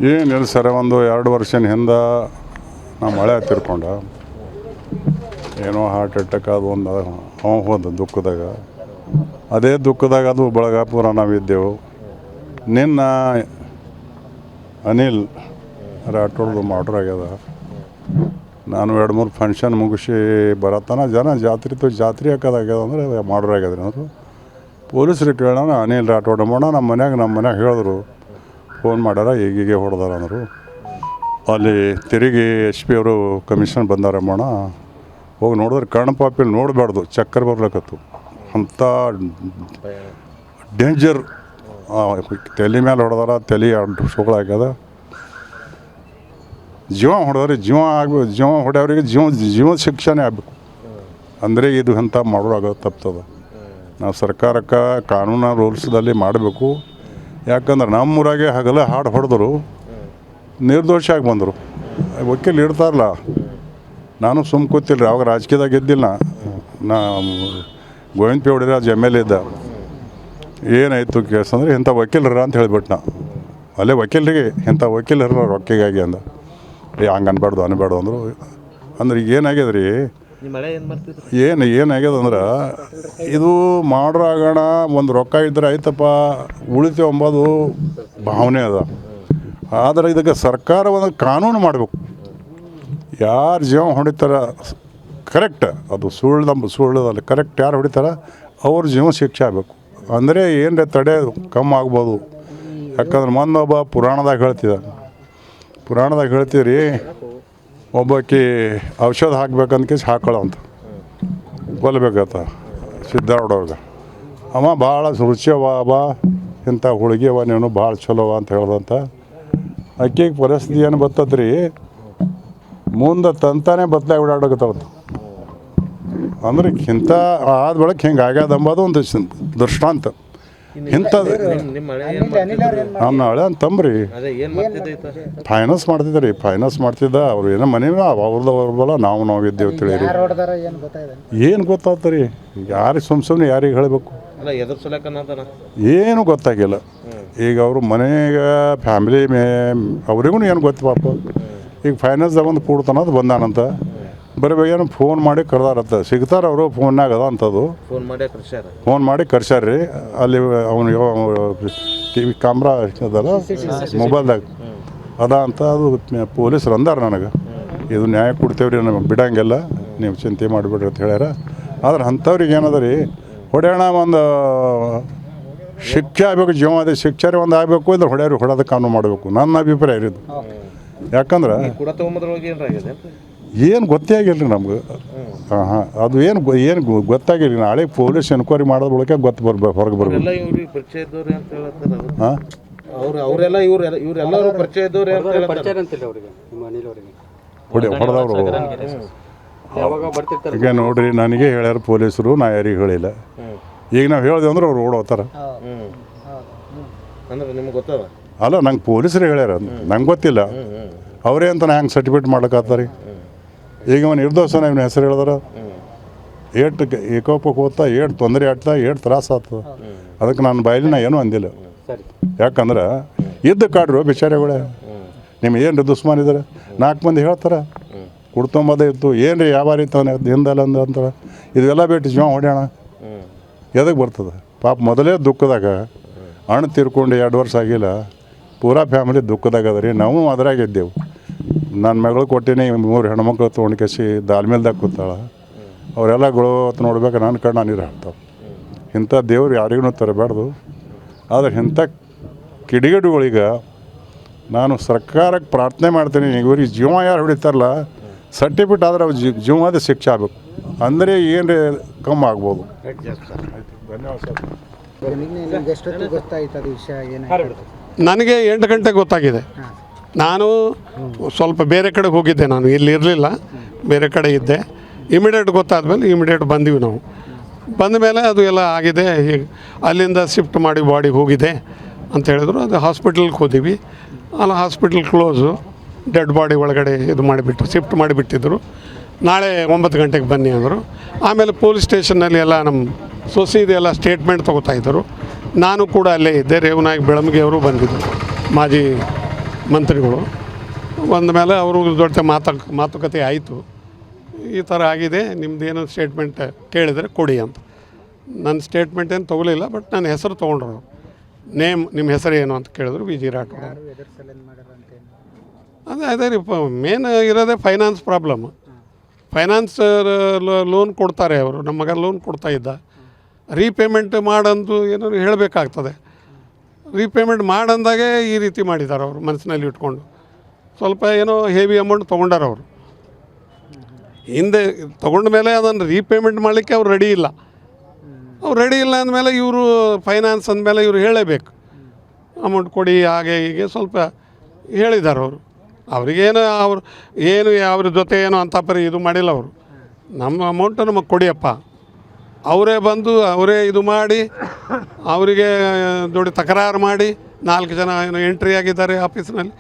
ಏನಿಲ್ಲ ಸರ್, ಒಂದು 2 ವರ್ಷದ ಹಿಂದೆ ನಮ್ಮ ಹಳೆ ತಿರ್ಕೊಂಡ, ಏನೋ ಹಾರ್ಟ್ ಅಟ್ಯಾಕ್ ಅದು ಒಂದು ಹೋದ ದುಃಖದಾಗ. ಅದೇ ದುಃಖದಾಗ ಅದು ಬಳಗಾಪುರ ನಾವಿದ್ದೆವು. ನಿನ್ನ ಅನಿಲ್ ರಾಠೋಡ್ದು ಮರ್ಡರ್ ಆಗ್ಯದ. ನಾನು 2-3 ಫಂಕ್ಷನ್ ಮುಗಿಸಿ ಬರತ್ತಾನ ಜಾತ್ರೆ ಹಾಕೋದಾಗ್ಯದ ಅಂದರೆ ಮರ್ಡರ್ ಆಗ್ಯದ್ರಿ. ಅವರು ಪೊಲೀಸ್ರಿಗೆ ಕೇಳೋಣ, ಅನಿಲ್ ರಾಠೋಡ್ ಮಾಡೋಣ. ನಮ್ಮ ಮನ್ಯಾಗ ಹೇಳಿದ್ರು, ಫೋನ್ ಮಾಡ್ಯಾರ, ಹೀಗೆ ಹೊಡೆದಾರ ಅಂದರು. ಅಲ್ಲಿ ತಿರುಗಿ SP ಅವರು ಕಮಿಷನ್ ಬಂದಾರಮ್ಮಣ. ಹೋಗಿ ನೋಡಿದ್ರೆ ಕಣ್ಣು ಪಾಪಿಲಿ ನೋಡಬಾರ್ದು, ಚಕ್ಕರ್ ಬರ್ಲಕತ್ತು. ಅಂಥ ಡೇಂಜರ್. ತಲೆ ಮೇಲೆ ಹೊಡೆದಾರ, ತಲೆ 2 ಸುಗಳಾಗ್ಯದ. ಜೀವ ಹೊಡೆದ್ರೆ ಜೀವ ಹೊಡೆಯವ್ರಿಗೆ ಜೀವದ ಶಿಕ್ಷೆನೇ ಆಗಬೇಕು. ಅಂದರೆ ಇದು ಅಂಥ ಮಾಡೋರಾಗೋದು ತಪ್ತದ. ನಾವು ಸರ್ಕಾರಕ್ಕೆ ಕಾನೂನು ರೂಲ್ಸ್ದಲ್ಲಿ ಮಾಡಬೇಕು. ಯಾಕಂದ್ರೆ ನಮ್ಮೂರಾಗೆ ಹಗಲ ಹಾಡು ಹೊಡೆದ್ರು, ನಿರ್ದೋಷಿಯಾಗಿ ಬಂದರು. ವಕೀಲ್ ಇರ್ತಾರಲ್ಲ, ನಾನು ಸುಮ್ಮ ಕೂತಿಲ್ಲ. ಅವಾಗ ರಾಜಕೀಯದಾಗ ಇದ್ದಿಲ್ಲ. ನಾ ಗೋವಿಂದ ಪಿ ಹೊಡಿರಾಜ್ MLA ಇದ್ದ. ಏನಾಯಿತು ಕೇಸ್ ಅಂದರೆ, ಇಂಥ ವಕೀಲರ ಅಂತ ಹೇಳಿಬಿಟ್ಟು ನಾ ಅಲ್ಲೇ ವಕೀಲರಿಗೆ, ಇಂಥ ವಕೀಲರ ರೊಕ್ಕಿಗಾಗಿ ಅಂದ. ಹಂಗೆ ಅನ್ಬಾರ್ದು ಅಂದರು. ಅಂದ್ರೆ ಈಗ ಏನಾಗ್ಯದ ರೀ, ಏನಾಗ್ಯದ ಅಂದ್ರೆ, ಇದು ಮಾಡ್ರಾಗೋಣ, ಒಂದು ರೊಕ್ಕ ಇದ್ರೆ ಆಯ್ತಪ್ಪ ಉಳಿತೇವೆ ಅಂಬೋದು ಭಾವನೆ ಅದ. ಆದರೆ ಇದಕ್ಕೆ ಸರ್ಕಾರ ಒಂದು ಕಾನೂನು ಮಾಡಬೇಕು. ಯಾರು ಜೀವ ಹೊಡಿತಾರ ಕರೆಕ್ಟ್, ಅದು ಸುಳ್ಳದಲ್ಲಿ ಕರೆಕ್ಟ್ ಯಾರು ಹೊಡಿತಾರ ಅವ್ರ ಜೀವ ಶಿಕ್ಷೆ ಆಗಬೇಕು. ಅಂದರೆ ಏನರೇ ತಡೆ ಕಮ್ಮಿ ಆಗ್ಬೋದು. ಯಾಕಂದ್ರೆ ಮೊನ್ನೊಬ್ಬ ಪುರಾಣದಾಗ ಹೇಳ್ತೀರಿ, ಒಬ್ಬಾಕಿ ಔಷಧ ಹಾಕ್ಬೇಕಂತ ಹಾಕೊಳ್ಳೋಂತ ಕೊಲ್ಬೇಕತ್ತ ಸಿದ್ಧಾರೂಢವ್ರಿಗೆ. ಅವ ಭಾಳ ರುಚಿಯವ ಇಂಥ ಹುಡುಗಿಯವ, ನೀನು ಭಾಳ ಚಲೋವ ಅಂತ ಹೇಳ್ದಂತ. ಅಕ್ಕಿಗೆ ಪರಿಸ್ಥಿತಿ ಏನು ಬರ್ತದ್ರಿ, ಮುಂದೆ ತಂತಾನೆ ಬದಲಾಗಿ ಓಡಾಡಕತ್ತವತ್ತು. ಅಂದ್ರೆ ಇಂಥ ಆದ ಬೆಳಕ್ಕೆ ಹಿಂಗೆ ಆಗ್ಯದ ಅಂಬೋದು ಒಂದು ದೃಷ್ಟಾಂತ. ಇಂಥದ್ದು ನಮ್ಮ ಹಳೆ ಅಂತಂಬ್ರಿ ಫೈನಾನ್ಸ್ ಮಾಡ್ತಿದ್ದ. ಅವ್ರು ಏನೋ ಮನೆ ಅವ್ರಲ್ಲ ನಾವು ಇದ್ದೇವೆ ತಿಳಿರಿ. ಏನು ಗೊತ್ತಾಗ್ತರಿ, ಯಾರಿಗೆ ಸುಮ್ಮನೆ ಯಾರಿಗೆ ಹೇಳಬೇಕು ಏನು ಗೊತ್ತಾಗಿಲ್ಲ. ಈಗ ಅವರು ಮನೆಗೆ ಫ್ಯಾಮಿಲಿ ಅವ್ರಿಗೂ ಏನು ಗೊತ್ತು ಪಾಪ. ಈಗ ಫೈನಾನ್ಸ್ದಾಗ ಒಂದು ಕೂಡ್ತಾನದು ಬಂದಾನಂತ, ಬರೀ ಫೋನ್ ಮಾಡಿ ಕರೆದಾರತ್ತ. ಸಿಗ್ತಾರೆ ಅವರು ಫೋನ್ನಾಗ ಅದ ಅಂಥದ್ದು. ಫೋನ್ ಮಾಡಿ ಕರ್ಸ್ಯಾರ್ರಿ. ಅಲ್ಲಿ ಅವನು TV ಕ್ಯಾಮ್ರಾ ಅದಲ್ಲ ಮೊಬೈಲ್ದಾಗ ಅದ ಅಂತ. ಅದು ಪೊಲೀಸರು ಅಂದಾರ ನನಗೆ, ಇದು ನ್ಯಾಯ ಕೊಡ್ತೇವ್ರಿ, ನಮಗೆ ಬಿಡಂಗಿಲ್ಲ, ನೀವು ಚಿಂತೆ ಮಾಡಿಬಿಡ್ರಿ ಅಂತ ಹೇಳ್ಯಾರ. ಆದ್ರೆ ಅಂಥವ್ರಿಗೆ ಏನದ ರೀ, ಹೊಡೆಯೋಣ ಒಂದು ಶಿಕ್ಷೆ ಆಗಬೇಕು, ಜೀವದ ಶಿಕ್ಷೆ ಒಂದು ಆಗಬೇಕು. ಇದ್ರೆ ಹೊಡೆಯೋದು ಕಾನೂನು ಮಾಡಬೇಕು, ನನ್ನ ಅಭಿಪ್ರಾಯ ಇರೋದು. ಯಾಕಂದ್ರೆ ಏನು ಗೊತ್ತೇ ಆಗಿಲ್ಲ ರೀ ನಮ್ಗೆ. ಅದು ಏನು ಗೊತ್ತಾಗಿಲ್ಲ. ನಾಳೆ ಪೊಲೀಸ್ ಎನ್ಕ್ವೈರಿ ಮಾಡೋದ್ ಬಳಕೆ ಹೊರಗೆ ಬರ್ಬೇಕು. ಹೊಡೆದವರು ಈಗ ನೋಡ್ರಿ, ನನಗೆ ಹೇಳ್ಯಾರ ಪೊಲೀಸರು, ನಾ ಯಾರಿಗೆ ಹೇಳಿಲ್ಲ. ಈಗ ನಾವು ಹೇಳಿದೆ ಅಂದ್ರೆ ಅವ್ರು ಓಡೋತಾರ. ಅಲ್ಲ, ನಂಗೆ ಪೊಲೀಸರು ಹೇಳ್ಯಾರ, ನಂಗೆ ಗೊತ್ತಿಲ್ಲ. ಅವರೇ ಅಂತ ನಾ ಹೆಂಗೆ ಸರ್ಟಿಫಿಕೇಟ್ ಮಾಡ್ಲಿಕ್ಕಾಗ್ತಾರೆ. ಈಗ ಅವನು ನಿರ್ದೋಷನ ಇವನ ಹೆಸರು ಹೇಳಿದ್ರೆ ಏಟು ಏಕೋಪಕ್ಕೆ ಹೋಗ್ತಾ, ಏಟು ತೊಂದರೆ ಆಗ್ತಾ, ಏಟು ತ್ರಾಸ ಆಗ್ತದೆ. ಅದಕ್ಕೆ ನಾನು ಬಾಯಲ್ಲಿ ನಾ ಏನೂ ಅಂದಿಲ್ಲ. ಯಾಕಂದ್ರೆ ಇದ್ದ ಕಾಡ್ರು ಬಿಚಾರಿಗಳೇ, ನಿಮ್ಗೆ ಏನು ರೀ ದುಸ್ಮಾನ್ ಇದ್ದಾರೆ, 4 ಮಂದಿ ಹೇಳ್ತಾರೆ ಕುಡ್ತೊಂಬದೇ ಇತ್ತು, ಏನು ರೀ ಯಾವ ರೀತಿ ಹಿಂದಲ್ಲ ಅಂತಾರೆ. ಇದೆಲ್ಲ ಬಿಟ್ಟು ಜೀವ ಹೊಡ್ಯೋಣ ಎದಕ್ಕೆ ಬರ್ತದೆ ಪಾಪ. ಮೊದಲೇ ದುಃಖದಾಗ ಹಣ್ಣು ತೀರ್ಕೊಂಡು 2 ವರ್ಷ ಆಗಿಲ್ಲ, ಪೂರಾ ಫ್ಯಾಮಿಲಿ ದುಃಖದಾಗ ಅದ ರೀ. ನಾವು ಅದ್ರಾಗಿದ್ದೆವು. ನನ್ನ ಮಗಳು ಕೊಟ್ಟಿನಿ, 3 ಹೆಣ್ಮಕ್ಳು ತೊಗೊಂಡ್ಕೇಸಿ ದಾಲ್ಮೇಲ್ದಾಗ ಕೂತಾಳ. ಅವರೆಲ್ಲಗಳು ನೋಡ್ಬೇಕು, ನನ್ನ ಕಣ್ಣು ನೀರು ಹಾಕ್ತಾವೆ. ಇಂಥ ದೇವ್ರು ಯಾರಿಗೂ ತರಬಾರ್ದು. ಆದರೆ ಇಂಥ ಕಿಡಿಗೇಡುಗಳಿಗೆ ನಾನು ಸರ್ಕಾರಕ್ಕೆ ಪ್ರಾರ್ಥನೆ ಮಾಡ್ತೀನಿ, ಇವ್ರಿಗೆ ಜೀವ ಯಾರು ಹೊಡಿತಾರಲ್ಲ ಸರ್ಟಿಫಿಕೇಟ್ ಆದರೆ ಅವ್ರು ಜೀವದ ಶಿಕ್ಷೆ ಆಗಬೇಕು. ಅಂದರೆ ಏನು ಕಮ್ಮಿ ಆಗ್ಬೋದು. ಧನ್ಯವಾದ ಸರ್. ನನಗೆ 8 ಗಂಟೆಗೆ ಗೊತ್ತಾಗಿದೆ. ನಾನು ಸ್ವಲ್ಪ ಬೇರೆ ಕಡೆಗೆ ಹೋಗಿದ್ದೆ, ನಾನು ಇಲ್ಲಿ ಇರಲಿಲ್ಲ, ಬೇರೆ ಕಡೆ ಇದ್ದೆ. ಇಮಿಡಿಯೇಟ್ ಗೊತ್ತಾದ್ಮೇಲೆ ಇಮಿಡಿಯೇಟ್ ಬಂದೀವಿ ನಾವು. ಬಂದ ಮೇಲೆ ಅದು ಎಲ್ಲ ಆಗಿದೆ, ಹೀಗೆ ಅಲ್ಲಿಂದ ಶಿಫ್ಟ್ ಮಾಡಿ ಬಾಡಿ ಹೋಗಿದೆ ಅಂತ ಹೇಳಿದ್ರು. ಅದು ಹಾಸ್ಪಿಟಲ್ಗೆ ಹೋದೀವಿ. ಅಲ್ಲಿ ಹಾಸ್ಪಿಟಲ್ ಕ್ಲೋಸು, ಡೆಡ್ ಬಾಡಿ ಒಳಗಡೆ ಇದು ಮಾಡಿಬಿಟ್ಟು ಶಿಫ್ಟ್ ಮಾಡಿಬಿಟ್ಟಿದ್ರು. ನಾಳೆ 9 ಗಂಟೆಗೆ ಬನ್ನಿ ಅಂದರು. ಆಮೇಲೆ ಪೊಲೀಸ್ ಸ್ಟೇಷನ್ನಲ್ಲಿ ಎಲ್ಲ ನಮ್ಮ ಸೊಸೆದೆಲ್ಲ ಸ್ಟೇಟ್ಮೆಂಟ್ ತೊಗೋತಾಯಿದ್ದರು. ನಾನು ಕೂಡ ಅಲ್ಲೇ ಇದ್ದೆ. ರೇವನಾಯಕ್ ಬೆಳಮಗಿ ಅವರು ಬಂದಿದ್ದರು, ಮಾಜಿ ಮಂತ್ರಿಗಳು. ಬಂದ ಮೇಲೆ ಅವರು ಜೊತೆ ಮಾತುಕತೆ ಆಯಿತು, ಈ ಥರ ಆಗಿದೆ, ನಿಮ್ಮದೇನು ಸ್ಟೇಟ್ಮೆಂಟ್ ಕೇಳಿದರೆ ಕೊಡಿ ಅಂತ. ನನ್ನ ಸ್ಟೇಟ್ಮೆಂಟ್ ಏನು ತೊಗೊಲಿಲ್ಲ, ಬಟ್ ನನ್ನ ಹೆಸರು ತೊಗೊಂಡ್ರು. ನೇಮ್ ನಿಮ್ಮ ಹೆಸರು ಏನು ಅಂತ ಕೇಳಿದ್ರು, ವಿ ಜಿ ರಾಠೋಡ್. ಅದೇ ರೀ, ಮೇನ್ ಇರೋದೇ ಫೈನಾನ್ಸ್ ಪ್ರಾಬ್ಲಮ್. ಫೈನಾನ್ಸ್ ಲೋನ್ ಕೊಡ್ತಾರೆ ಅವರು. ನಮ್ಮ ಮಗ ಲೋನ್ ಕೊಡ್ತಾಯಿದ್ದ, ರೀಪೇಮೆಂಟ್ ಮಾಡಂದು ಏನಾದ್ರು ಹೇಳಬೇಕಾಗ್ತದೆ. ರೀಪೇಮೆಂಟ್ ಮಾಡಂದಾಗೆ ಈ ರೀತಿ ಮಾಡಿದ್ದಾರೆ ಅವರು, ಮನಸ್ಸಿನಲ್ಲಿ ಇಟ್ಕೊಂಡು. ಸ್ವಲ್ಪ ಏನೋ ಹೆವಿ ಅಮೌಂಟ್ ತೊಗೊಂಡಾರ ಅವರು. ಹಿಂದೆ ತೊಗೊಂಡ ಮೇಲೆ ಅದನ್ನು ರೀಪೇಮೆಂಟ್ ಮಾಡಲಿಕ್ಕೆ ಅವ್ರು ರೆಡಿ ಇಲ್ಲ. ಅವ್ರು ರೆಡಿ ಇಲ್ಲ ಅಂದಮೇಲೆ ಇವರು ಫೈನಾನ್ಸ್ ಅಂದಮೇಲೆ ಇವರು ಹೇಳಲೇಬೇಕು, ಅಮೌಂಟ್ ಕೊಡಿ ಹಾಗೆ ಹೀಗೆ ಸ್ವಲ್ಪ ಹೇಳಿದ್ದಾರೆ ಅವರು. ಅವ್ರಿಗೇನು ಅವ್ರ ಜೊತೆ ಏನೋ ಅಂತ ಪರಿ ಇದು ಮಾಡಿಲ್ಲ ಅವರು. ನಮ್ಮ ಅಮೌಂಟು ನಮಗೆ ಕೊಡಿಯಪ್ಪ, ಅವರೇ ಬಂದು ಅವರೇ ಇದು ಮಾಡಿ ಅವರಿಗೆ ಜೋಡಿ ತಕರಾರು ಮಾಡಿ 4 ಜನ ಏನೋ ಎಂಟ್ರಿ ಆಗಿದ್ದಾರೆ ಆಫೀಸ್ನಲ್ಲಿ.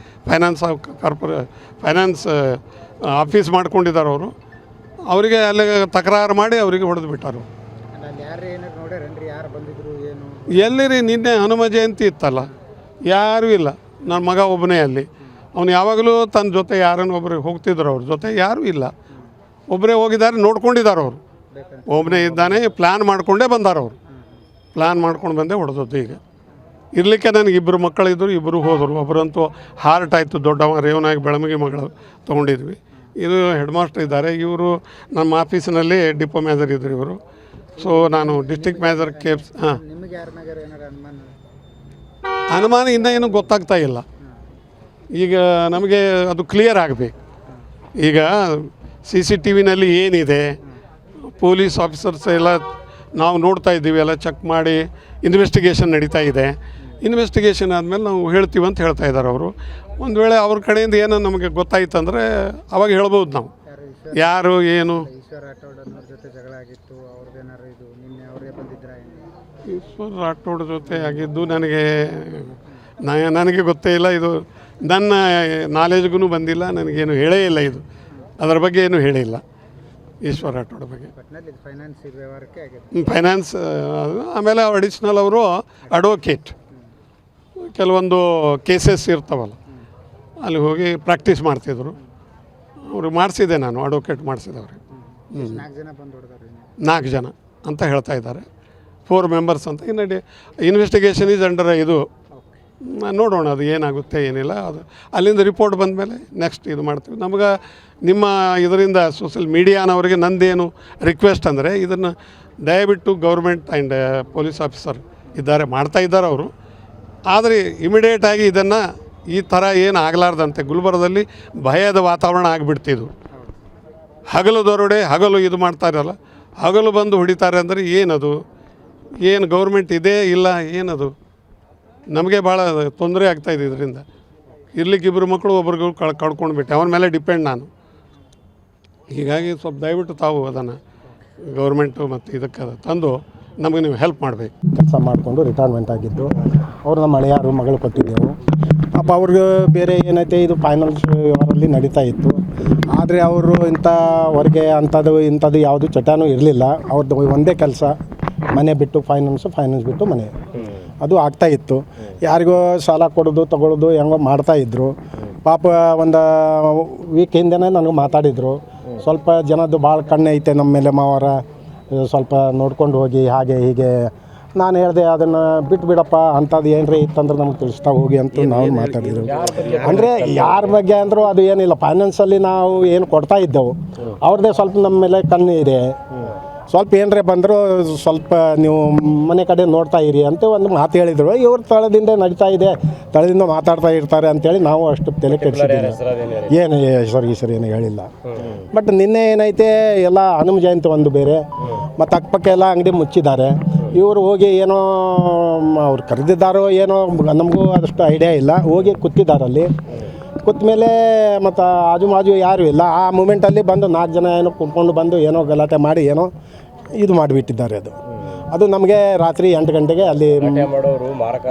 ಫೈನಾನ್ಸ್ ಆಫೀಸ್ ಮಾಡ್ಕೊಂಡಿದ್ದಾರೆ ಅವರು. ಅವರಿಗೆ ಅಲ್ಲಿ ತಕರಾರು ಮಾಡಿ ಅವರಿಗೆ ಹೊಡೆದು ಬಿಟ್ಟರು. ಎಲ್ಲಿ ರೀ, ನಿನ್ನೆ ಹನುಮ ಜಯಂತಿ ಇತ್ತಲ್ಲ, ಯಾರೂ ಇಲ್ಲ. ನನ್ನ ಮಗ ಒಬ್ಬನೇ ಅಲ್ಲಿ. ಅವನು ಯಾವಾಗಲೂ ತನ್ನ ಜೊತೆ ಯಾರನ್ನು ಒಬ್ಬರಿಗೆ ಹೋಗ್ತಿದ್ರು, ಅವ್ರ ಜೊತೆ ಯಾರೂ ಇಲ್ಲ. ಒಬ್ಬರೇ ಹೋಗಿದ್ದಾರೆ, ನೋಡ್ಕೊಂಡಿದ್ದಾರೆ ಅವರು. ಒಬ್ಬನೇ ಇದ್ದಾನೆ, ಪ್ಲ್ಯಾನ್ ಮಾಡಿಕೊಂಡೇ ಬಂದಾರ ಅವರು. ಪ್ಲ್ಯಾನ್ ಮಾಡ್ಕೊಂಡು ಬಂದೇ ಹೊಡೆದದ್ದು. ಈಗ ಇರಲಿಕ್ಕೆ ನನಗೆ 2 ಮಕ್ಕಳಿದ್ದರು, 2 ಹೋದರು. ಒಬ್ಬರಂತೂ ಹಾರ್ಟ್ ಆಯಿತು, ದೊಡ್ಡವ ರೇವನಾಗಿ ಬೆಳಮಗಿ ಮಗಳು ತೊಗೊಂಡಿದ್ವಿ. ಇದು ಹೆಡ್ ಮಾಸ್ಟರ್ ಇದ್ದಾರೆ, ಇವರು ನಮ್ಮ ಆಫೀಸಿನಲ್ಲಿ ಡಿಪೋ ಮ್ಯಾನೇಜರ್ ಇದ್ದರು ಇವರು. ಸೊ ನಾನು ಡಿಸ್ಟ್ರಿಕ್ಟ್ ಮ್ಯಾನೇಜರ್ ಕೇಪ್ಸ್. ಹಾಂ, ಅನುಮಾನ ಇನ್ನೂ ಏನೂ ಗೊತ್ತಾಗ್ತಾ ಇಲ್ಲ. ಈಗ ನಮಗೆ ಅದು ಕ್ಲಿಯರ್ ಆಗಬೇಕು. ಈಗ CCTV ನಲ್ಲಿ ಏನಿದೆ, ಪೊಲೀಸ್ ಆಫೀಸರ್ಸ್ ಎಲ್ಲ ನಾವು ನೋಡ್ತಾ ಇದ್ದೀವಿ, ಎಲ್ಲ ಚೆಕ್ ಮಾಡಿ ಇನ್ವೆಸ್ಟಿಗೇಷನ್ ನಡೀತಾ ಇದೆ. ಇನ್ವೆಸ್ಟಿಗೇಷನ್ ಆದಮೇಲೆ ನಾವು ಹೇಳ್ತೀವಿ ಅಂತ ಹೇಳ್ತಾ ಇದ್ದಾರೆ ಅವರು. ಒಂದು ವೇಳೆ ಅವ್ರ ಕಡೆಯಿಂದ ಏನೋ ನಮಗೆ ಗೊತ್ತಾಯ್ತು ಅಂದರೆ ಅವಾಗ ಹೇಳ್ಬೋದು ನಾವು ಯಾರು ಏನು. ಈಶ್ವರ್ ರಾಠೋಡ್ ಜೊತೆ ಆಗಿದ್ದು ನನಗೆ ಗೊತ್ತೇ ಇಲ್ಲ. ಇದು ನನ್ನ ನಾಲೆಜ್ಗೂ ಬಂದಿಲ್ಲ, ನನಗೇನು ಹೇಳೇ ಇಲ್ಲ. ಇದು ಅದರ ಬಗ್ಗೆ ಏನು ಹೇಳಿಲ್ಲ ಈಶ್ವರ್ ರಾಠೋಡ್ ಬಗ್ಗೆ. ಫೈನಾನ್ಸ್ ಆಮೇಲೆ ಅಡಿಷ್ನಲ್ ಅವರು ಅಡ್ವೊಕೇಟ್, ಕೆಲವೊಂದು ಕೇಸಸ್ ಇರ್ತಾವಲ್ಲ ಅಲ್ಲಿ ಹೋಗಿ ಪ್ರಾಕ್ಟೀಸ್ ಮಾಡ್ತಿದ್ರು. ಅವ್ರಿಗೆ ಮಾಡಿಸಿದೆ ನಾನು, ಅಡ್ವೊಕೇಟ್ ಮಾಡಿಸಿದವ್ರಿಗೆ. 4 ಜನ ಅಂತ ಹೇಳ್ತಾ ಇದ್ದಾರೆ, 4 ಮೆಂಬರ್ಸ್ ಅಂತ. ಇನ್ನು ಇನ್ವೆಸ್ಟಿಗೇಷನ್ ಈಸ್ ಅಂಡರ್. ಇದು ನೋಡೋಣ ಅದು ಏನಾಗುತ್ತೆ ಏನಿಲ್ಲ. ಅದು ಅಲ್ಲಿಂದ ರಿಪೋರ್ಟ್ ಬಂದ ಮೇಲೆ ನೆಕ್ಸ್ಟ್ ಇದು ಮಾಡ್ತೀವಿ. ನಮಗೆ ನಿಮ್ಮ ಇದರಿಂದ ಸೋಷಿಯಲ್ ಮೀಡಿಯಾನವರಿಗೆ ನಂದೇನು ರಿಕ್ವೆಸ್ಟ್ ಅಂದರೆ, ಇದನ್ನು ದಯವಿಟ್ಟು ಗೌರ್ಮೆಂಟ್ ಆ್ಯಂಡ್ ಪೊಲೀಸ್ ಆಫೀಸರ್ ಇದ್ದಾರೆ, ಮಾಡ್ತಾ ಇದ್ದಾರೆ ಅವರು. ಆದರೆ ಇಮಿಡಿಯೇಟಾಗಿ ಇದನ್ನು ಈ ಥರ ಏನು ಆಗಲಾರ್ದಂತೆ, ಗುಲ್ಬರ್ಗದಲ್ಲಿ ಭಯದ ವಾತಾವರಣ ಆಗಿಬಿಡ್ತಿದ್ದು. ಹಗಲು ದರೋಡೆ, ಹಗಲು ಇದು ಮಾಡ್ತಾ ಇರಲ್ಲ, ಹಗಲು ಬಂದು ಹೊಡಿತಾರೆ ಅಂದರೆ ಏನದು? ಏನು ಗೌರ್ಮೆಂಟ್ ಇದೆ ಇಲ್ಲ ಏನದು? ನಮಗೆ ಭಾಳ ತೊಂದರೆ ಆಗ್ತಾಯಿದೆ ಇದರಿಂದ. ಇರ್ಲಿಕ್ಕೆ 2 ಮಕ್ಕಳು ಒಬ್ರಿಗೂ ಕಳ್ಕೊಂಡು ಬಿಟ್ಟೆ, ಅವನ ಮೇಲೆ ಡಿಪೆಂಡ್ ನಾನು. ಹೀಗಾಗಿ ಸ್ವಲ್ಪ ದಯವಿಟ್ಟು ತಾವು ಅದನ್ನು ಗೌರ್ಮೆಂಟು ಮತ್ತು ಇದಕ್ಕೆ ತಂದು ನಮಗೆ ನೀವು ಹೆಲ್ಪ್ ಮಾಡಬೇಕು. ಕೆಲಸ ಮಾಡಿಕೊಂಡು ರಿಟೈರ್ಮೆಂಟ್ ಆಗಿದ್ದು ಅವರು ನಮ್ಮ ಹಳೆಯಾರು ಮಗಳು ಕೊಟ್ಟಿದ್ದೆವು. ಪಾಪ ಅವ್ರಿಗೆ ಬೇರೆ ಏನೈತೆ, ಇದು ಫೈನಾನ್ಸ್ ವ್ಯವಹಾರಲ್ಲಿ ನಡೀತಾ ಇತ್ತು. ಆದರೆ ಅವರು ಹೊರಗೆ ಇಂಥದ್ದು ಯಾವುದು ಚಟನೂ ಇರಲಿಲ್ಲ. ಅವ್ರದ್ದು ಒಂದೇ ಕೆಲಸ, ಮನೆ ಬಿಟ್ಟು ಫೈನಾನ್ಸ್ ಬಿಟ್ಟು ಮನೆ. ಅದು ಆಗ್ತಾಯಿತ್ತು. ಯಾರಿಗೋ ಸಾಲ ಕೊಡೋದು ತಗೊಳ್ಳೋದು ಹೆಂಗೋ ಮಾಡ್ತಾಯಿದ್ರು. ಪಾಪ ಒಂದು ವೀಕ್ ಹಿಂದೆನೇ ನನಗೆ ಮಾತಾಡಿದರು, ಸ್ವಲ್ಪ ಜನದ್ದು ಭಾಳ ಕಣ್ಣೈತೆ ನಮ್ಮ ಮೇಲೆ ಮಾವರ, ಸ್ವಲ್ಪ ನೋಡ್ಕೊಂಡು ಹೋಗಿ ಹಾಗೆ ಹೀಗೆ. ನಾನು ಹೇಳಿದೆ ಅದನ್ನು ಬಿಟ್ಬಿಡಪ್ಪ, ಅಂಥದ್ದು ಏನರೇ ಇತ್ತಂದ್ರೆ ನಮ್ಗೆ ತಿಳಿಸ್ತಾ ಹೋಗಿ ಅಂತ ನಾವು ಮಾತಾಡಿದ್ರು. ಅಂದರೆ ಯಾರ ಬಗ್ಗೆ ಅಂದರೂ ಅದು ಏನಿಲ್ಲ, ಫೈನಾನ್ಸಲ್ಲಿ ನಾವು ಏನು ಕೊಡ್ತಾ ಇದ್ದೆವು, ಅವ್ರದ್ದೇ ಸ್ವಲ್ಪ ನಮ್ಮ ಮೇಲೆ ಕಣ್ಣು ಇದೆ. ಸ್ವಲ್ಪ ಏನರೇ ಬಂದರೂ ಸ್ವಲ್ಪ ನೀವು ಮನೆ ಕಡೆ ನೋಡ್ತಾ ಇರಿ ಅಂತ ಒಂದು ಮಾತು ಹೇಳಿದರು. ಇವ್ರು ತಳದಿಂದ ನಡೀತಾ ಇದೆ, ತಳದಿಂದ ಮಾತಾಡ್ತಾ ಇರ್ತಾರೆ ಅಂಥೇಳಿ ನಾವು ಅಷ್ಟು ತಲೆ ಕೆಡಿಸಿದ್ದೀವಿ. ಏನು ಸರ್ ಏನು ಹೇಳಿಲ್ಲ. ಬಟ್ ನಿನ್ನೆ ಏನೈತೆ, ಎಲ್ಲ ಹನುಮ ಜಯಂತಿ ಒಂದು ಬೇರೆ, ಮತ್ತು ಅಕ್ಕಪಕ್ಕ ಎಲ್ಲ ಅಂಗಡಿ ಮುಚ್ಚಿದ್ದಾರೆ. ಇವರು ಹೋಗಿ ಏನೋ ಅವ್ರು ಕರೆದಿದ್ದಾರೋ ಏನೋ ನಮಗೂ ಅದಷ್ಟು ಐಡಿಯಾ ಇಲ್ಲ. ಹೋಗಿ ಕೂತಿದ್ದಾರಲ್ಲಿ, ಕೂತ ಮೇಲೆ ಮತ್ತು ಆಜು ಯಾರೂ ಇಲ್ಲ. ಆ ಮೂಮೆಂಟಲ್ಲಿ ಬಂದು 4 ಜನ ಏನೋ ಕುಂತ್ಕೊಂಡು ಬಂದು ಏನೋ ಗಲಾಟೆ ಮಾಡಿ ಏನೋ ಇದು ಮಾಡಿಬಿಟ್ಟಿದ್ದಾರೆ. ಅದು ನಮಗೆ ರಾತ್ರಿ 8 ಗಂಟೆಗೆ ಅಲ್ಲಿ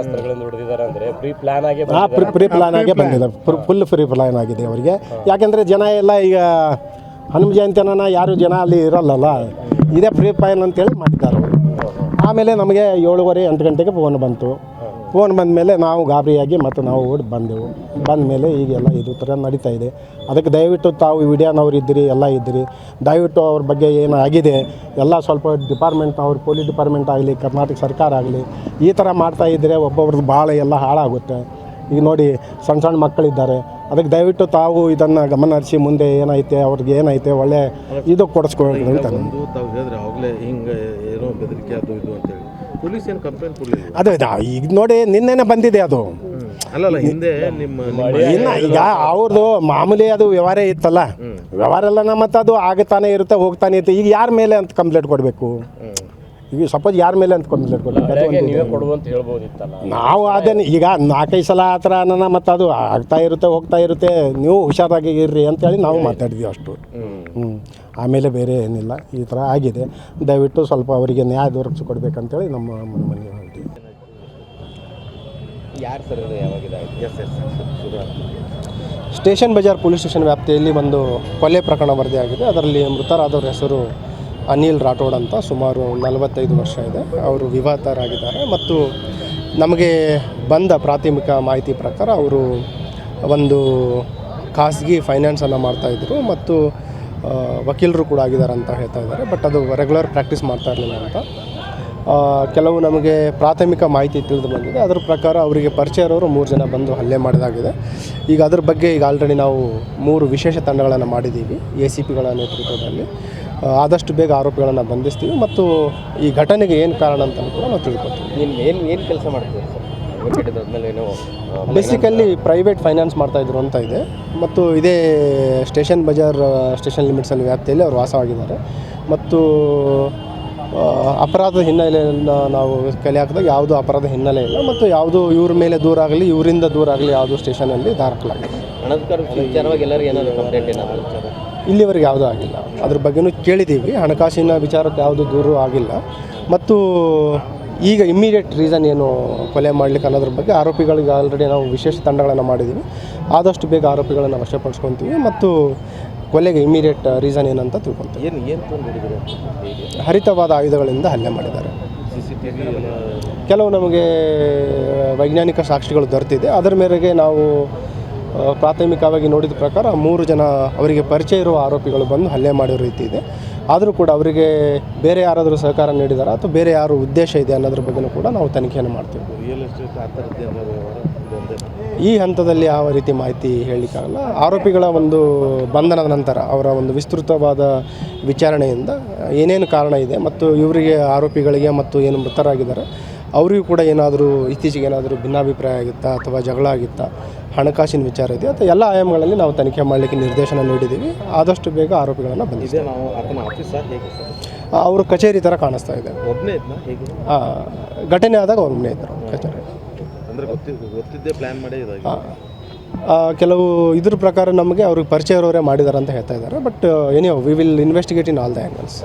ಪ್ರೀ ಪ್ಲಾನ್ ಆಗೇ ಬಂದಿದ್ದಾರೆ. ಫುಲ್ ಫ್ರೀ ಪ್ಲಾನ್ ಆಗಿದೆ ಅವರಿಗೆ. ಯಾಕೆಂದರೆ ಜನ ಎಲ್ಲ ಈಗ ಹನುಮ ಜಯಂತಿನ ಯಾರು ಜನ ಅಲ್ಲಿ ಇರಲ್ಲಲ್ಲ, ಇದೇ ಫ್ರೀ ಪ್ಲಾನ್ ಅಂತೇಳಿ ಮಾಡಿದ್ದಾರೆ. ಆಮೇಲೆ ನಮಗೆ 7:30 8 ಗಂಟೆಗೆ ಫೋನ್ ಬಂತು, ಫೋನ್ ಬಂದ ಮೇಲೆ ನಾವು ಗಾಬರಿಯಾಗಿ ಮತ್ತು ನಾವು ಓಡಿ ಬಂದೆವು. ಬಂದ ಮೇಲೆ ಈಗೆಲ್ಲ ಇದು ಥರ ನಡೀತಾ ಇದೆ. ಅದಕ್ಕೆ ದಯವಿಟ್ಟು ತಾವು ವಿಡಿಯೋನವ್ರು ಇದ್ದೀರಿ, ಎಲ್ಲ ಇದ್ದೀರಿ, ದಯವಿಟ್ಟು ಅವ್ರ ಬಗ್ಗೆ ಏನಾಗಿದೆ ಎಲ್ಲ ಸ್ವಲ್ಪ ಡಿಪಾರ್ಟ್ಮೆಂಟ್ನವ್ರು, ಪೊಲೀಸ್ ಡಿಪಾರ್ಟ್ಮೆಂಟ್ ಆಗಲಿ, ಕರ್ನಾಟಕ ಸರ್ಕಾರ ಆಗಲಿ, ಈ ಥರ ಮಾಡ್ತಾ ಇದ್ದರೆ ಒಬ್ಬೊಬ್ರದ್ದು ಭಾಳ ಎಲ್ಲ ಹಾಳಾಗುತ್ತೆ. ಈಗ ನೋಡಿ ಸಣ್ಣ ಸಣ್ಣ ಮಕ್ಕಳಿದ್ದಾರೆ, ಅದಕ್ಕೆ ದಯವಿಟ್ಟು ತಾವು ಇದನ್ನು ಗಮನ ಹರಿಸಿ ಮುಂದೆ ಏನೈತೆ ಅವ್ರಿಗೆ ಏನೈತೆ ಒಳ್ಳೆ ಇದು ಕೊಡಿಸ್ಕೊಳ್ರಿ ಅಂತ. ತಾವು ಹೇಳಿದ್ರೆ ಅವಾಗಲೇ ಹಿಂಗೆ ಏನೋ ಬೆದರಿಕೆ ಅದು ಇದು ಅಂತೇಳಿ ಪೊಲೀಸ್ ಏನು ಕಂಪ್ಲೇಂಟ್ ಕೊಡಲಿಲ್ಲ. ಅದು ಈಗ ನೋಡಿ ನಿನ್ನೆನೇ ಬಂದಿದೆ ಅದು. ಅಲ್ಲಲ್ಲ ಹಿಂದೆ ನಿಮ್ಮ ಇನ್ನು ಈಗ ಅವ್ರದ್ದು ಮಾಮೂಲಿ ಅದು ವ್ಯವಹಾರ ಇತ್ತಲ್ಲ, ವ್ಯವಹಾರ ಎಲ್ಲ ಮತ್ತು ಅದು ಆಗುತ್ತಾನೆ ಇರುತ್ತೆ, ಹೋಗ್ತಾನೆ ಇರುತ್ತೆ. ಈಗ ಯಾರ ಮೇಲೆ ಅಂತ ಕಂಪ್ಲೇಂಟ್ ಕೊಡಬೇಕು? ಈಗ ಸಪೋಸ್ ಯಾರ ಮೇಲೆ ಅಂತ ಕಂಪ್ಲೇಂಟ್ ಕೊಡಬೇಕು? ನಾವು ಅದನ್ನು ಈಗ 4-5 ಸಲ ಆ ಥರ ಅನ್ನೋಣ, ಮತ್ತು ಅದು ಆಗ್ತಾ ಇರುತ್ತೆ, ಹೋಗ್ತಾ ಇರುತ್ತೆ, ನೀವು ಹುಷಾರಾಗಿ ಇರ್ರಿ ಅಂತೇಳಿ ನಾವು ಮಾತಾಡಿದ್ವಿ ಅಷ್ಟು. ಆಮೇಲೆ ಬೇರೆ ಏನಿಲ್ಲ. ಈ ಥರ ಆಗಿದೆ, ದಯವಿಟ್ಟು ಸ್ವಲ್ಪ ಅವರಿಗೆ ನ್ಯಾಯ ದೊರಕಿಸ್ಕೊಡ್ಬೇಕಂತೇಳಿ ನಮ್ಮ ಮನೆ ಹೇಳ್ತೀವಿ. ಯಾರು ಸರ್ ಯಾವಾಗಿದೆ? ಸ್ಟೇಷನ್ ಬಜಾರ್ ಪೊಲೀಸ್ ಸ್ಟೇಷನ್ ವ್ಯಾಪ್ತಿಯಲ್ಲಿ ಒಂದು ಕೊಲೆ ಪ್ರಕರಣ ವರದಿಯಾಗಿದೆ. ಅದರಲ್ಲಿ ಮೃತರಾದವ್ರ ಹೆಸರು ಅನಿಲ್ ರಾಠೋಡ್ ಅಂತ, ಸುಮಾರು 45 ವರ್ಷ ಇದೆ. ಅವರು ವಿವಾಹಿತರಾಗಿದ್ದಾರೆ ಮತ್ತು ನಮಗೆ ಬಂದ ಪ್ರಾಥಮಿಕ ಮಾಹಿತಿ ಪ್ರಕಾರ ಅವರು ಒಂದು ಖಾಸಗಿ ಫೈನಾನ್ಸನ್ನು ಮಾಡ್ತಾಯಿದ್ರು ಮತ್ತು ವಕೀಲರು ಕೂಡ ಆಗಿದ್ದಾರೆ ಅಂತ ಹೇಳ್ತಾ ಇದ್ದಾರೆ. ಬಟ್ ಅದು ರೆಗ್ಯುಲರ್ ಪ್ರಾಕ್ಟೀಸ್ ಮಾಡ್ತಾ ಇರಲಿಲ್ಲ ಅಂತ ಕೆಲವು ನಮಗೆ ಪ್ರಾಥಮಿಕ ಮಾಹಿತಿ ತಿಳಿದು ಬಂದಿದೆ. ಅದರ ಪ್ರಕಾರ ಅವರಿಗೆ ಪರಿಚಯ ಇರೋರು 3 ಜನ ಬಂದು ಹಲ್ಲೆ ಮಾಡಿದಾಗಿದೆ. ಈಗ ಅದ್ರ ಬಗ್ಗೆ ಈಗ ಆಲ್ರೆಡಿ ನಾವು 3 ವಿಶೇಷ ತಂಡಗಳನ್ನು ಮಾಡಿದ್ದೀವಿ ACPಗಳ ನೇತೃತ್ವದಲ್ಲಿ. ಆದಷ್ಟು ಬೇಗ ಆರೋಪಿಗಳನ್ನು ಬಂಧಿಸ್ತೀವಿ ಮತ್ತು ಈ ಘಟನೆಗೆ ಏನು ಕಾರಣ ಅಂತ ಕೂಡ ನಾವು ತಿಳ್ಕೊತೀವಿ. ಏನು ಕೆಲಸ ಮಾಡ್ತೀವಿ ಸರ್? ಬೇಸಿಕಲಿ ಪ್ರೈವೇಟ್ ಫೈನಾನ್ಸ್ ಮಾಡ್ತಾಯಿದ್ರು ಅಂತ ಇದೆ ಮತ್ತು ಇದೇ ಸ್ಟೇಷನ್ ಬಜಾರ್ ಸ್ಟೇಷನ್ ಲಿಮಿಟ್ಸಲ್ಲಿ ವ್ಯಾಪ್ತಿಯಲ್ಲಿ ಅವರು ವಾಸವಾಗಿದ್ದಾರೆ ಮತ್ತು ಅಪರಾಧದ ಹಿನ್ನೆಲೆಯನ್ನು ನಾವು ಕಲೆ ಹಾಕಿದಾಗ ಯಾವುದೂ ಅಪರಾಧ ಹಿನ್ನೆಲೆ ಇಲ್ಲ ಮತ್ತು ಯಾವುದೂ ಇವ್ರ ಮೇಲೆ ದೂರ ಆಗಲಿ, ಇವರಿಂದ ದೂರ ಆಗಲಿ ಯಾವುದೂ ಸ್ಟೇಷನಲ್ಲಿ ದಾಖಲಾಗಿದೆ. ವಿಚಾರವಾಗಿ ಎಲ್ಲರಿಗೂ ಏನಾದರೂ ಕಂಪ್ಲೇಂಟ್ ಏನಾದರೂ ಇಲ್ಲಿವರೆಗೆ ಯಾವುದೂ ಆಗಿಲ್ಲ. ಅದ್ರ ಬಗ್ಗೆನೂ ಕೇಳಿದ್ದೀವಿ. ಹಣಕಾಸಿನ ವಿಚಾರಕ್ಕೆ ಯಾವುದೂ ದೂರು ಆಗಿಲ್ಲ ಮತ್ತು ಈಗ ಇಮ್ಮಿಡಿಯೇಟ್ ರೀಸನ್ ಏನು ಕೊಲೆ ಮಾಡಲಿಕ್ಕೆ ಅನ್ನೋದ್ರ ಬಗ್ಗೆ ಆರೋಪಿಗಳಿಗೆ ಆಲ್ರೆಡಿ ನಾವು ವಿಶೇಷ ತಂಡಗಳನ್ನು ಮಾಡಿದ್ದೀವಿ. ಆದಷ್ಟು ಬೇಗ ಆರೋಪಿಗಳನ್ನು ವಶಪಡಿಸ್ಕೊತೀವಿ ಮತ್ತು ಕೊಲೆಗೆ ಇಮ್ಮಿಡಿಯೇಟ್ ರೀಸನ್ ಏನಂತ ತಿಳ್ಕೊತೀವಿ. ಹರಿತವಾದ ಆಯುಧಗಳಿಂದ ಹಲ್ಲೆ ಮಾಡಿದ್ದಾರೆ. ಕೆಲವು ನಮಗೆ ವೈಜ್ಞಾನಿಕ ಸಾಕ್ಷಿಗಳು ದೊರೆತಿದೆ. ಅದರ ಮೇರೆಗೆ ನಾವು ಪ್ರಾಥಮಿಕವಾಗಿ ನೋಡಿದ ಪ್ರಕಾರ 3 ಜನ ಅವರಿಗೆ ಪರಿಚಯ ಇರುವ ಆರೋಪಿಗಳು ಬಂದು ಹಲ್ಲೆ ಮಾಡಿರೋ ರೀತಿ ಇದೆ. ಆದರೂ ಕೂಡ ಅವರಿಗೆ ಬೇರೆ ಯಾರಾದರೂ ಸಹಕಾರ ನೀಡಿದಾರಾ ಅಥವಾ ಬೇರೆ ಯಾರು ಉದ್ದೇಶ ಇದೆ ಅನ್ನೋದ್ರ ಬಗ್ಗೆನೂ ಕೂಡ ನಾವು ತನಿಖೆಯನ್ನು ಮಾಡ್ತೀವಿ. ರಿಯಲ್ ಎಸ್ಟೇಟ್ ಆ ಥರದ್ದು ಈ ಹಂತದಲ್ಲಿ ಯಾವ ರೀತಿ ಮಾಹಿತಿ ಹೇಳಲಿಕ್ಕಾಗಲ್ಲ. ಆರೋಪಿಗಳ ಒಂದು ಬಂಧನದ ನಂತರ ಅವರ ಒಂದು ವಿಸ್ತೃತವಾದ ವಿಚಾರಣೆಯಿಂದ ಏನೇನು ಕಾರಣ ಇದೆ ಮತ್ತು ಇವರಿಗೆ ಆರೋಪಿಗಳಿಗೆ ಮತ್ತು ಏನು ಮೃತರಾಗಿದ್ದಾರೆ ಅವರಿಗೂ ಕೂಡ ಏನಾದರೂ ಇತ್ತೀಚೆಗೆ ಏನಾದರೂ ಭಿನ್ನಾಭಿಪ್ರಾಯ ಆಗಿತ್ತಾ ಅಥವಾ ಜಗಳ ಆಗಿತ್ತಾ, ಹಣಕಾಸಿನ ವಿಚಾರ ಇದೆ ಅಥವಾ ಎಲ್ಲ ಆಯಾಮಗಳಲ್ಲಿ ನಾವು ತನಿಖೆ ಮಾಡಲಿಕ್ಕೆ ನಿರ್ದೇಶನ ನೀಡಿದ್ದೀವಿ. ಆದಷ್ಟು ಬೇಗ ಆರೋಪಿಗಳನ್ನು ಬಂದಿದೆ. ನಾವು ಆತನ ಆಫೀಸ್ ಹೇಗೆ ಸರ್? ಅವರು ಕಚೇರಿ ಥರ ಕಾಣಿಸ್ತಾ ಇದೆ. ಒಬ್ಬನೇ ಇದ್ನ ಹೇಗೆ? ಘಟನೆ ಆದಾಗ ಒಬ್ಬನೇ ಇದ್ದರು ಕಚೇರಿ. ಅಂದರೆ ಗೊತ್ತಿದ್ದೇ ಪ್ಲ್ಯಾನ್ ಮಾಡಿ ಇದಾಗಿ ಕೆಲವು ಇದ್ರ ಪ್ರಕಾರ ನಮಗೆ ಅವ್ರಿಗೆ ಪರಿಚಯ ಇರೋರೇ ಮಾಡಿದ್ದಾರೆ ಅಂತ ಹೇಳ್ತಾ ಇದ್ದಾರೆ. But anyhow we will investigate in all the angles.